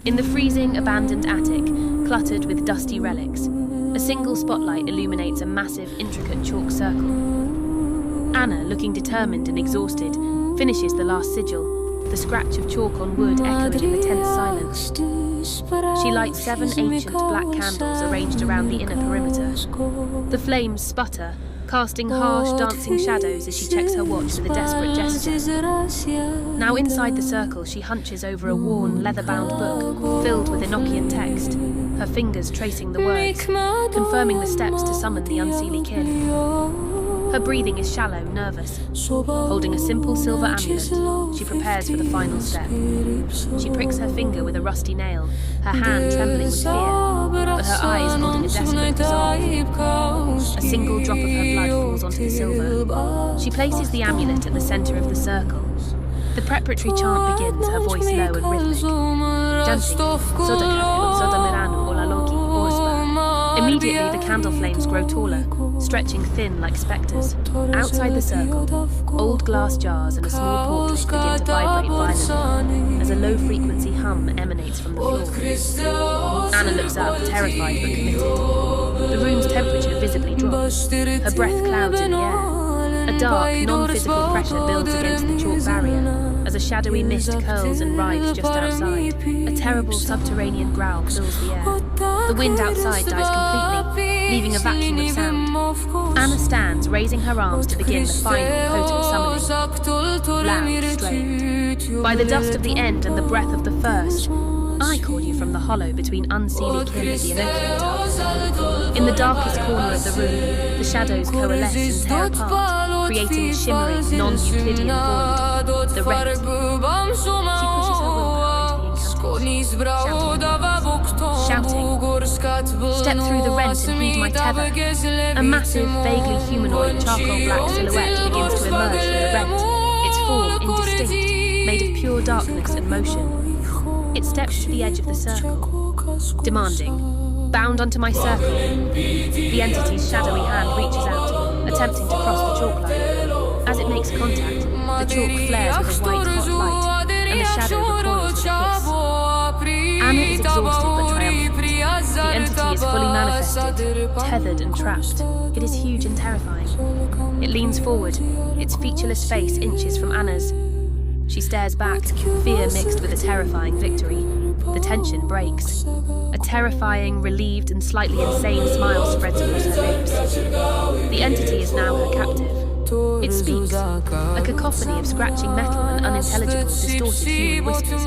In the freezing, abandoned attic, cluttered with dusty relics, a single spotlight illuminates a massive, intricate chalk circle. Anna, looking determined and exhausted, finishes the last sigil, the scratch of chalk on wood echoing in the tense silence. She lights 7 ancient black candles arranged around the inner perimeter. The flames sputter, casting harsh, dancing shadows as she checks her watch with a desperate gesture. Now inside the circle, she hunches over a worn, leather-bound book filled with Enochian text, her fingers tracing the words, confirming the steps to summon the unseelie kin. Her breathing is shallow, nervous. Holding a simple silver amulet, she prepares for the final step. She pricks her finger with a rusty nail, her hand trembling with fear, but her eyes holding a desperate resolve. A single drop of her blood falls onto the silver. She places the amulet at the centre of the circle. The preparatory chant begins, her voice low and rhythmic. Chanting, Sodamiranu Olaloki Orspa. Immediately, the candle flames grow taller, stretching thin like spectres. Outside the circle, old glass jars and a small portrait begin to vibrate violently as a low-frequency hum emanates from the floor. Anna looks up, terrified but committed. The room's temperature visibly drops. Her breath clouds in the air. A dark, non-physical pressure builds against the chalk barrier as a shadowy mist curls and writhes just outside. A terrible subterranean growl fills the air. The wind outside dies completely, leaving a vacuum of sound. Anna stands, raising her arms to begin the final, potent summoning. Loud, straight. By the dust of the end and the breath of the first, I call you from the hollow between unseelie kin and the Enochian. In the darkest corner of the room, the shadows coalesce and tear apart, creating a shimmering, non-Euclidean void, the rent. She pushes her willpower into the incantation, shouting. Step through the rent and heed my tether. A massive, vaguely humanoid charcoal black silhouette begins to emerge from the rent, its form indistinct, made of pure darkness and motion. It steps to the edge of the circle, demanding, bound onto my circle. The entity's shadowy hand reaches out, attempting to cross the chalk line. As it makes contact, the chalk flares with a white hot light, and the shadow recoils with a hiss. Anna is exhausted but triumphant. The entity is fully manifested, tethered and trapped. It is huge and terrifying. It leans forward, its featureless face inches from Anna's. She stares back, fear mixed with a terrifying victory. The tension breaks. A terrifying, relieved and slightly insane smile spreads across her lips. The entity is now her captive. It speaks, a cacophony of scratching metal and unintelligible, distorted human whispers.